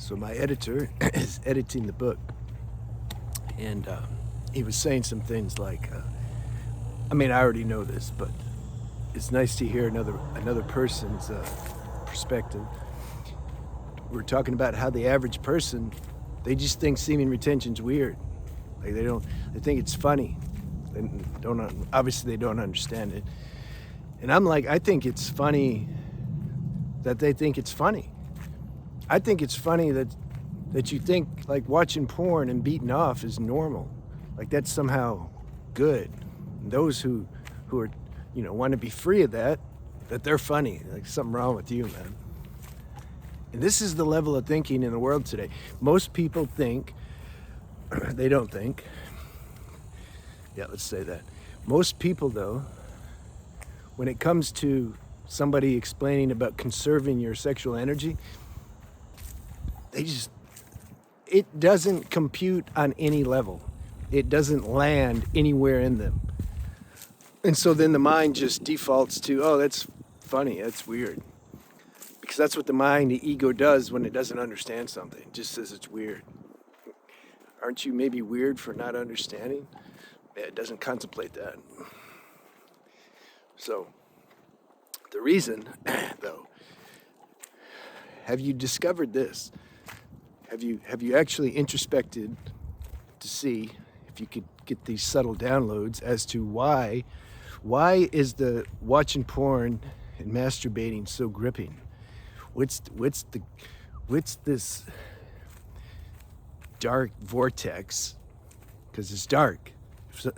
So my editor is editing the book, and he was saying some things like, I mean, I already know this, but it's nice to hear another person's perspective. We're talking about how the average person, they just think semen retention's weird. Like they think it's funny. Obviously they don't understand it. And I'm like, I think it's funny that they think it's funny. I think it's funny that you think like watching porn and beating off is normal. Like that's somehow good. And those who are, want to be free of that they're funny. Like something wrong with you, man. And this is the level of thinking in the world today. Most people think, they don't think. Yeah, let's say that. Most people though, when it comes to somebody explaining about conserving your sexual energy, it doesn't compute on any level. It doesn't land anywhere in them. And so then the mind just defaults to, oh, that's funny, that's weird. Because that's what the mind, the ego does when it doesn't understand something. It just says it's weird. Aren't you maybe weird for not understanding? Yeah, it doesn't contemplate that. So, the reason, though, have you discovered this? Have you actually introspected to see if you could get these subtle downloads as to why is the watching porn and masturbating so gripping? What's this dark vortex? Because it's dark. So,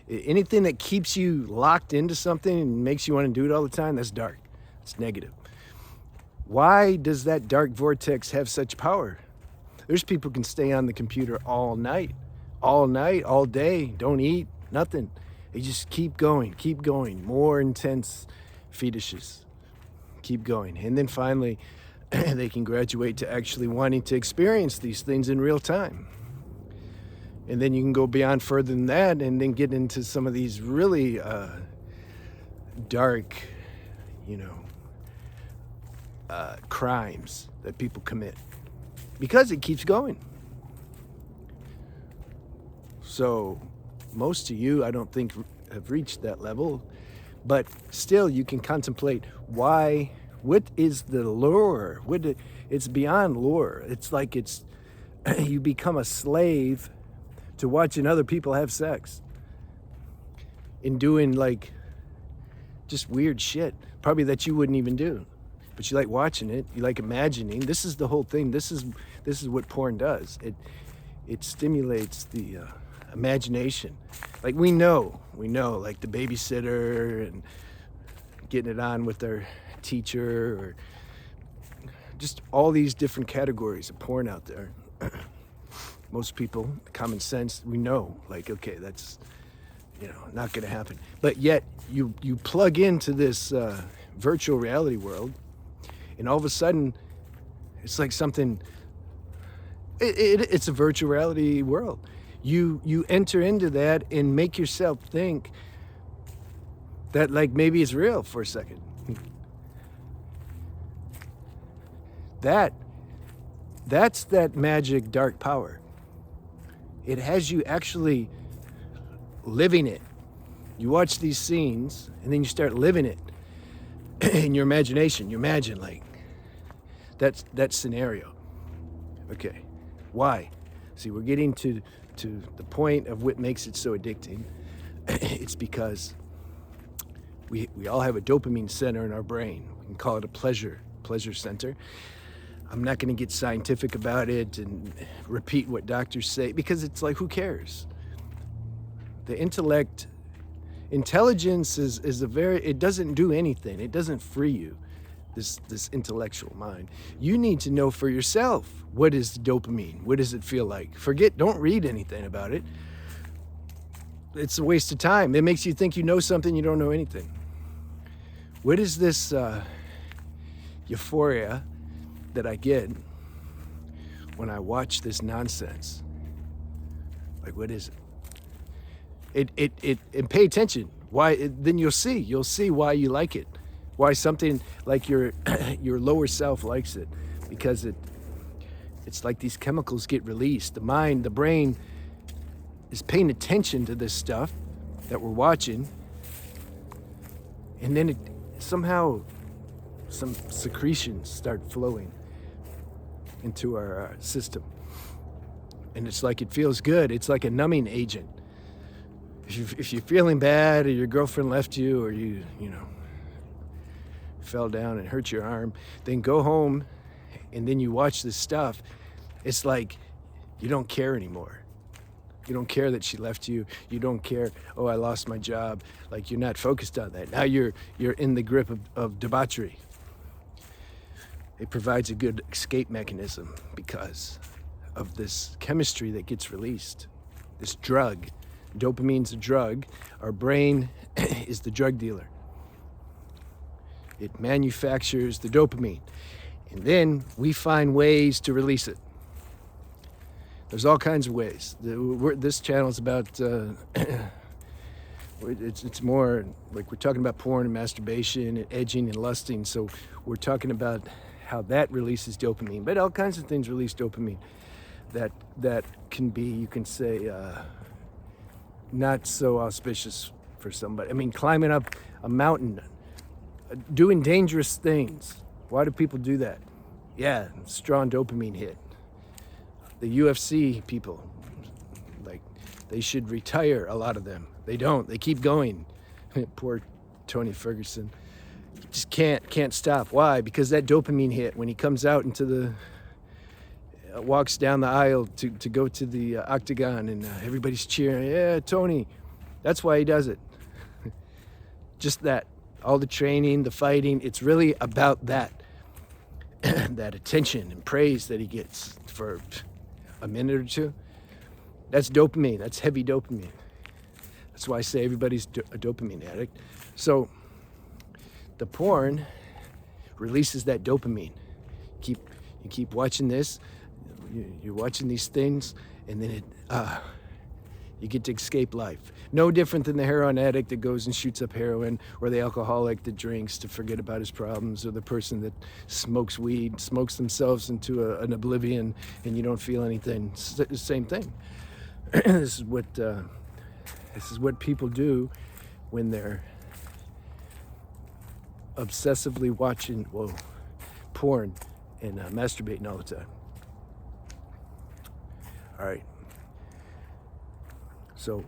anything that keeps you locked into something and makes you want to do it all the time, that's dark. It's negative. Why does that dark vortex have such power? There's people who can stay on the computer all night, all day, don't eat, nothing. They just keep going, more intense fetishes, keep going. And then finally, they can graduate to actually wanting to experience these things in real time. And then you can go beyond further than that and then get into some of these really dark, crimes that people commit. Because it keeps going. So most of you, I don't think, have reached that level, but still you can contemplate what is the lure? It's beyond lure. It's like you become a slave to watching other people have sex and doing like just weird shit, probably that you wouldn't even do. But you like watching it, you like imagining. This is the whole thing. This is what porn does. It stimulates the imagination. Like we know, like the babysitter and getting it on with their teacher, or just all these different categories of porn out there. Most people, common sense, we know, like, okay, that's, not gonna happen. But yet you plug into this virtual reality world, and all of a sudden, it's like something, it's a virtual reality world. You enter into that and make yourself think that like maybe it's real for a second. That's that magic dark power. It has you actually living it. You watch these scenes and then you start living it in your imagination. You imagine like that scenario. Okay, why? See, we're getting to the point of what makes it so addicting. It's because we all have a dopamine center in our brain. We can call it a pleasure center. I'm not going to get scientific about it and repeat what doctors say, because it's like, who cares? The intelligence is it doesn't do anything. It doesn't free you, this intellectual mind. You need to know for yourself, what is dopamine? What does it feel like? Don't read anything about it. It's a waste of time. It makes you think you know something, you don't know anything. What is this euphoria that I get when I watch this nonsense? Like, what is it? And pay attention. Then you'll see why you like it. Why something like your lower self likes it, because It's like these chemicals get released. The mind, the brain is paying attention to this stuff that we're watching, and then somehow some secretions start flowing into our system. And it's like it feels good. It's like a numbing agent. If you're feeling bad, or your girlfriend left you, or you fell down and hurt your arm, then go home and then you watch this stuff. It's like you don't care anymore. You don't care that she left you. You don't care, oh, I lost my job. Like, you're not focused on that. Now you're in the grip of debauchery. It provides a good escape mechanism because of this chemistry that gets released, this drug. Dopamine's a drug. Our brain is the drug dealer. It manufactures the dopamine, and then we find ways to release it. There's all kinds of ways. This channel is about, it's more like we're talking about porn and masturbation and edging and lusting, so we're talking about how that releases dopamine. But all kinds of things release dopamine that can be, you can say, not so auspicious for somebody. I mean, climbing up a mountain, doing dangerous things. Why do people do that? Yeah, strong dopamine hit. The UFC people, like, they should retire, a lot of them. They don't. They keep going. Poor Tony Ferguson. Just can't stop. Why? Because that dopamine hit when he comes out into the walks down the aisle to go to the octagon, and everybody's cheering. Yeah, Tony. That's why he does it. Just that. All the training, the fighting, it's really about that. That attention and praise that he gets for a minute or two. That's dopamine. That's heavy dopamine. That's why I say everybody's a dopamine addict. So the porn releases that dopamine. You keep watching this. You're watching these things, and then you get to escape life. No different than the heroin addict that goes and shoots up heroin, or the alcoholic that drinks to forget about his problems, or the person that smokes weed, smokes themselves into an oblivion, and you don't feel anything. It's the same thing. This is what people do when they're obsessively watching porn and masturbating all the time. All right. So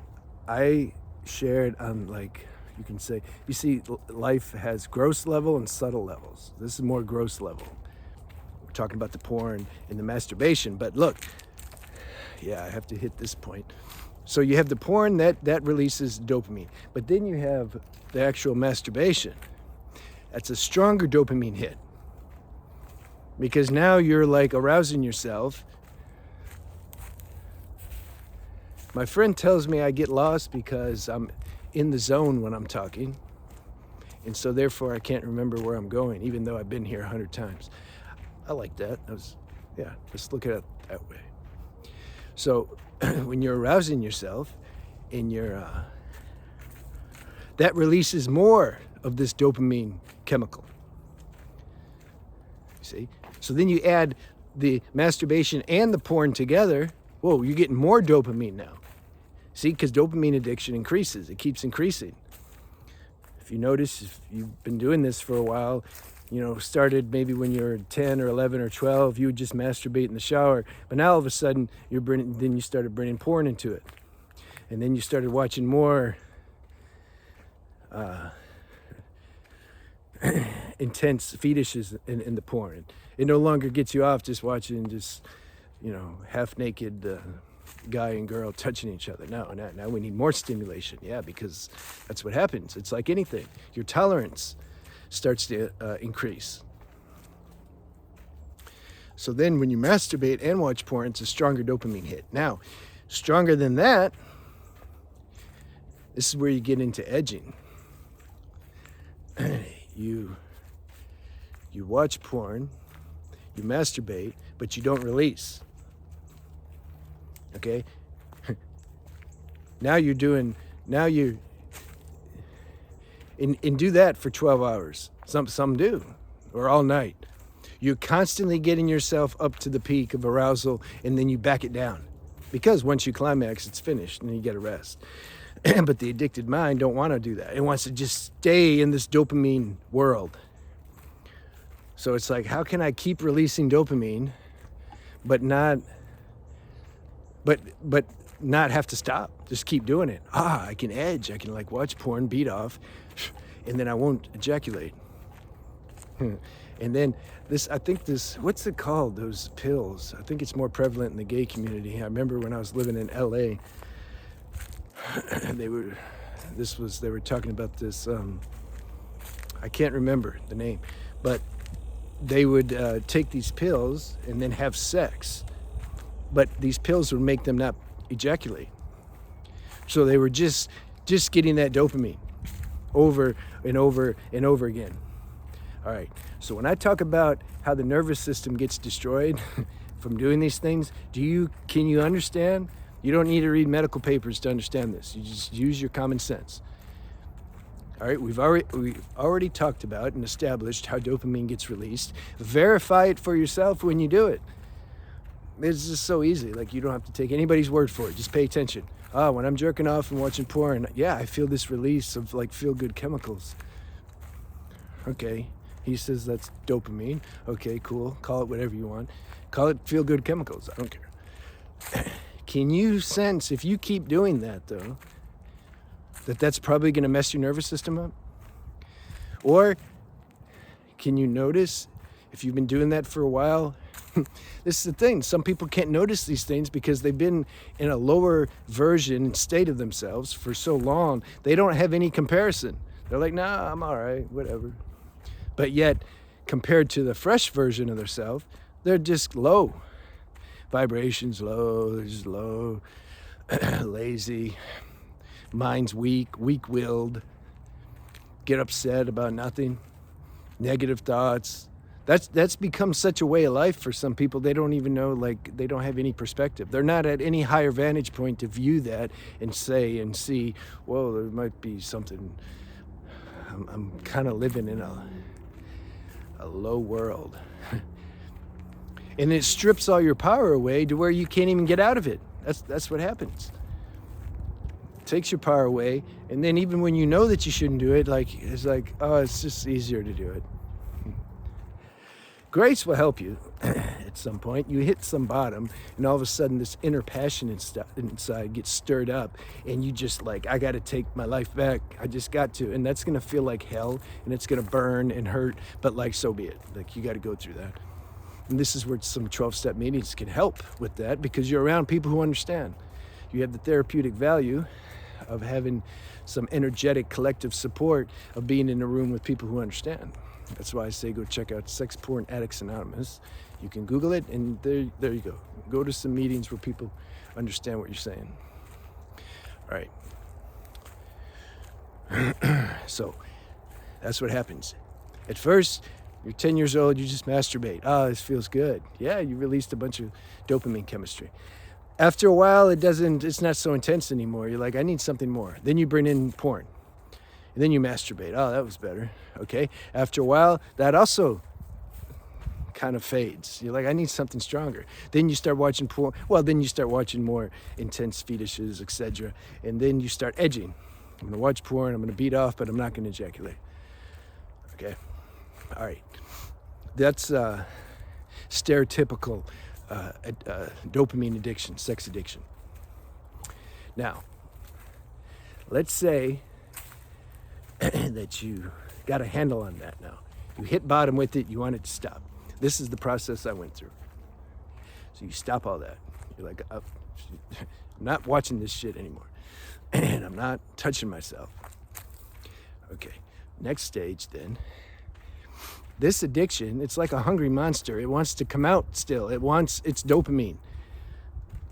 I shared on, like, you can say, you see, life has gross level and subtle levels. This is more gross level. We're talking about the porn and the masturbation, but look, yeah, I have to hit this point. So you have the porn that releases dopamine, but then you have the actual masturbation. That's a stronger dopamine hit, because now you're like arousing yourself. My friend tells me I get lost because I'm in the zone when I'm talking, and so therefore I can't remember where I'm going, even though I've been here 100 times. I like that. Let's look at it that way. So when you're arousing yourself, and that releases more of this dopamine chemical. You see? So then you add the masturbation and the porn together. Whoa, you're getting more dopamine now. See, because dopamine addiction increases. It keeps increasing. If you notice, if you've been doing this for a while, started maybe when you were 10 or 11 or 12, you would just masturbate in the shower. But now all of a sudden, then you started bringing porn into it. And then you started watching more intense fetishes in the porn. It no longer gets you off just watching half-naked guy and girl touching each other. Now we need more stimulation. Yeah, because that's what happens. It's like anything. Your tolerance starts to increase. So then when you masturbate and watch porn, it's a stronger dopamine hit. Now, stronger than that, this is where you get into edging. You watch porn, you masturbate, but you don't release. Okay? And do that for 12 hours. Some do, or all night. You're constantly getting yourself up to the peak of arousal, and then you back it down. Because once you climax, it's finished, and then you get a rest. But the addicted mind don't want to do that. It wants to just stay in this dopamine world. So it's like, how can I keep releasing dopamine, but not have to stop? Just keep doing it. I can edge. I can like watch porn, beat off, and then I won't ejaculate. And then what's it called? Those pills. I think it's more prevalent in the gay community. I remember when I was living in LA, they were talking about this, I can't remember the name, but they would take these pills and then have sex. But these pills would make them not ejaculate. So they were just getting that dopamine over and over and over again. All right, so when I talk about how the nervous system gets destroyed from doing these things, can you understand? You don't need to read medical papers to understand this. You just use your common sense. All right, we've already talked about and established how dopamine gets released. Verify it for yourself when you do it. It's just so easy. Like, you don't have to take anybody's word for it. Just pay attention. When I'm jerking off and watching porn, yeah, I feel this release of like feel-good chemicals. Okay. He says that's dopamine. Okay, cool. Call it whatever you want. Call it feel-good chemicals. I don't care. Can you sense, if you keep doing that, though, that's probably going to mess your nervous system up? Or can you notice, if you've been doing that for a while, this is the thing. Some people can't notice these things because they've been in a lower version and state of themselves for so long, they don't have any comparison. They're like, nah, I'm all right, whatever. But yet, compared to the fresh version of themselves, they're just low. Vibrations low, they're just low, lazy, mind's weak-willed, get upset about nothing, negative thoughts. That's become such a way of life for some people. They don't even know, like, they don't have any perspective. They're not at any higher vantage point to view that and say and see, whoa, there might be something. I'm kind of living in a low world. And it strips all your power away to where you can't even get out of it. That's what happens. It takes your power away, and then even when you know that you shouldn't do it, it's just easier to do it. Grace will help you at some point. You hit some bottom, and all of a sudden this inner passion inside gets stirred up, and you just like, I got to take my life back. I just got to. And that's going to feel like hell, and it's going to burn and hurt, but like, so be it. Like, you got to go through that. And this is where some 12-step meetings can help with that, because you're around people who understand. You have the therapeutic value of having some energetic collective support of being in a room with people who understand. That's why I say go check out Sex Porn Addicts Anonymous. You can Google it, and there you go. Go to some meetings where people understand what you're saying. All right. So that's what happens. At first, you're 10 years old, you just masturbate. This feels good. Yeah, you released a bunch of dopamine chemistry. After a while, it's not so intense anymore. You're like, I need something more. Then you bring in porn. And then you masturbate. That was better. Okay. After a while, that also kind of fades. You're like, I need something stronger. Then you start watching porn. Well, then you start watching more intense fetishes, etc. And then you start edging. I'm going to watch porn. I'm going to beat off, but I'm not going to ejaculate. Okay. All right. That's stereotypical dopamine addiction, sex addiction. Now, let's say that you got a handle on that now. You hit bottom with it, you want it to stop. This is the process I went through. So you stop all that. You're like, I'm not watching this shit anymore. And I'm not touching myself. Okay, next stage then. This addiction, it's like a hungry monster. It wants to come out still. It wants its dopamine.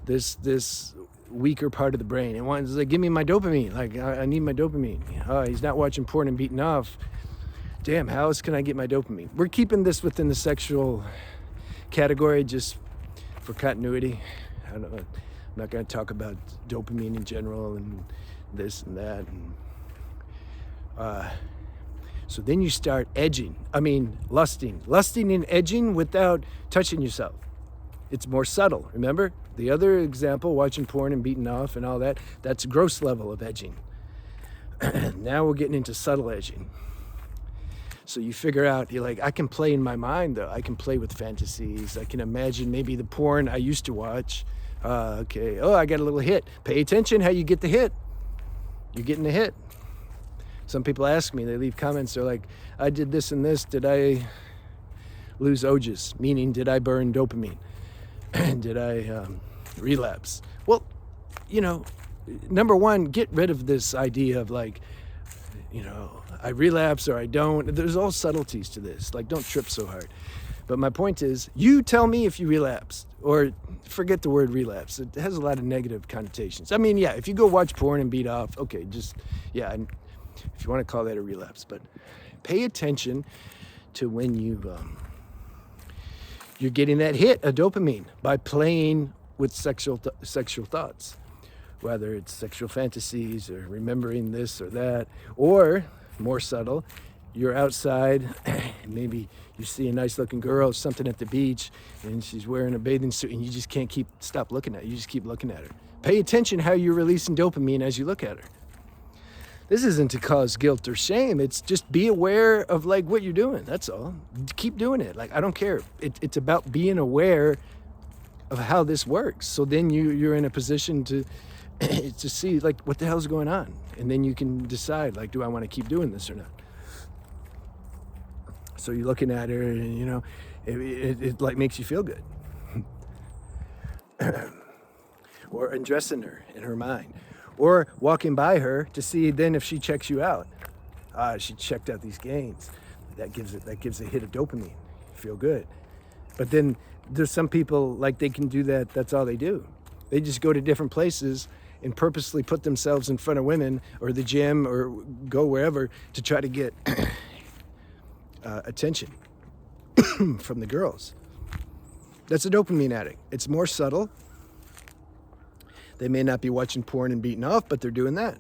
This weaker part of the brain. It wants, like, give me my dopamine. Like, I need my dopamine. He's not watching porn and beating off. Damn, how else can I get my dopamine? We're keeping this within the sexual category just for continuity. I don't know. I'm not going to talk about dopamine in general and this and that. So then you start lusting and edging without touching yourself. It's more subtle. Remember the other example, watching porn and beating off and all that, that's gross level of edging. Now we're getting into subtle edging. So you figure out, you're like, I can play in my mind though. I can play with fantasies. I can imagine maybe the porn I used to watch. Okay, oh, I got a little hit. Pay attention how you get the hit. You're getting the hit. Some people ask me, they leave comments, they're like, I did this and this, did I lose ojas? Meaning, did I burn dopamine? Did I relapse? Well, number one, get rid of this idea of like, I relapse or I don't. There's all subtleties to this. Like, don't trip so hard. But my point is, you tell me if you relapsed, or forget the word relapse. It has a lot of negative connotations. I mean, yeah, if you go watch porn and beat off, okay, if you want to call that a relapse. But pay attention to when you're getting that hit of dopamine by playing with sexual thoughts, whether it's sexual fantasies or remembering this or that, or more subtle, you're outside, maybe you see a nice looking girl, something at the beach, and she's wearing a bathing suit, and you just can't stop looking at her. You just keep looking at her. Pay attention how you're releasing dopamine as you look at her. This isn't to cause guilt or shame. It's just be aware of like what you're doing. That's all. Keep doing it. Like, I don't care. It's about being aware of how this works. So then you're in a position to see like what the hell's going on, and then you can decide like, do I want to keep doing this or not? So you're looking at her, and it like makes you feel good, or undressing her in her mind, or walking by her to see then if she checks you out. She checked out these gains. That gives a hit of dopamine. You feel good. But then there's some people like they can do that. That's all they do. They just go to different places and purposely put themselves in front of women or the gym or go wherever to try to get attention from the girls. That's a dopamine addict. It's more subtle. They may not be watching porn and beating off, but they're doing that.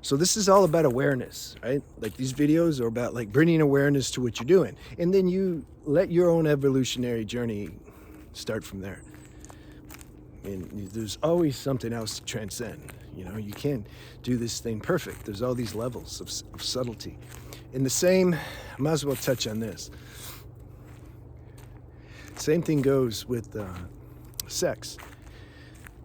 So this is all about awareness, right? Like these videos are about like bringing awareness to what you're doing. And then you let your own evolutionary journey start from there. And there's always something else to transcend. You can't do this thing perfect. There's all these levels of subtlety. And the same, I might as well touch on this. Same thing goes with sex.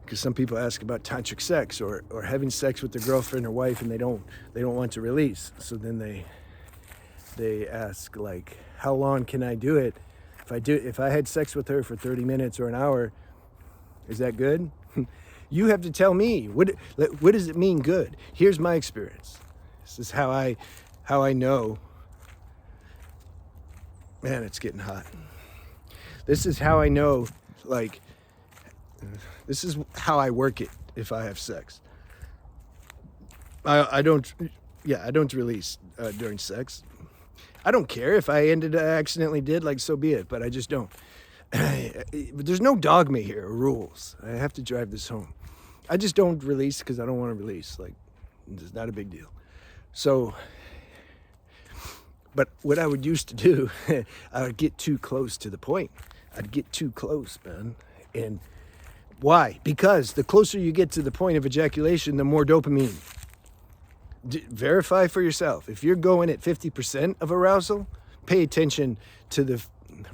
Because some people ask about tantric sex or having sex with their girlfriend or wife, and they don't want to release. So then they ask like, how long can I do it? If I had sex with her for 30 minutes or an hour, is that good? You have to tell me. What does it mean good? Here's my experience. This is how I know. Man, it's getting hot. This is how I know, like, this is how I work it if I have sex. I don't release during sex. I don't care if I accidentally did, like, so be it, but I just don't. There's no dogma here or rules. I have to drive this home. I just don't release because I don't want to release. Like, it's not a big deal. So, but what I would used to do, I would get too close to the point. I'd get too close, man. And why? Because the closer you get to the point of ejaculation, the more dopamine. Verify for yourself. If you're going at 50% of arousal, pay attention to the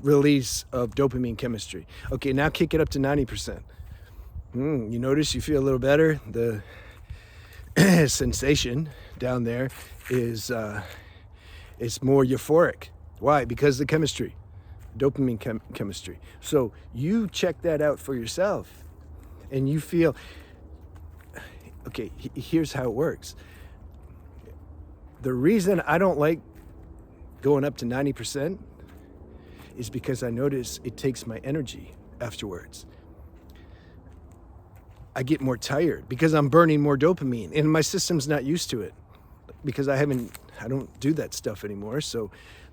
release of dopamine chemistry. Okay, now kick it up to 90%. You notice you feel a little better. The sensation down there is it's more euphoric. Why? Because the chemistry, dopamine chemistry. So you check that out for yourself, and you feel, okay, here's how it works. The reason I don't like going up to 90% is because I notice it takes my energy afterwards. I get more tired because I'm burning more dopamine, and my system's not used to it because I don't do that stuff anymore. So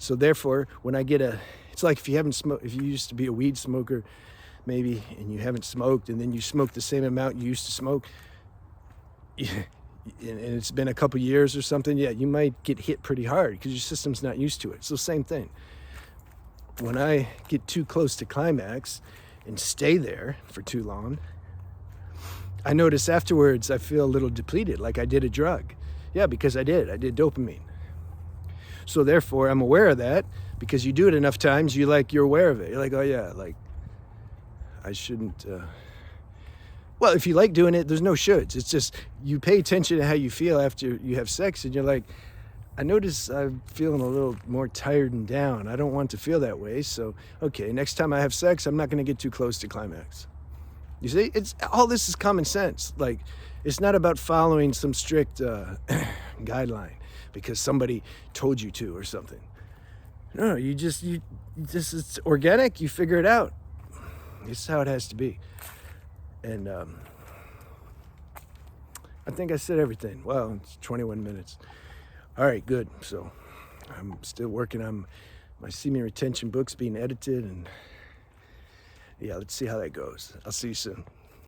therefore, when I get it's like if you used to be a weed smoker, maybe, and you haven't smoked, and then you smoke the same amount you used to smoke, and it's been a couple years or something, yeah, you might get hit pretty hard because your system's not used to it. So same thing. When I get too close to climax and stay there for too long, I notice afterwards I feel a little depleted, like I did a drug. Yeah, because I did dopamine. So therefore I'm aware of that, because you do it enough times, you're aware of it. You're like, oh yeah, like I shouldn't, well, if you like doing it, there's no shoulds. It's just you pay attention to how you feel after you have sex, and you're like, I notice I'm feeling a little more tired and down. I don't want to feel that way. So, okay, next time I have sex, I'm not going to get too close to climax. You see, it's all this is common sense. Like, it's not about following some strict guideline because somebody told you to or something. No, you just it's organic. You figure it out. It's how it has to be. And I think I said everything. Well, it's 21 minutes. All right, good. So I'm still working on my semen retention books being edited, and yeah, let's see how that goes. I'll see you soon.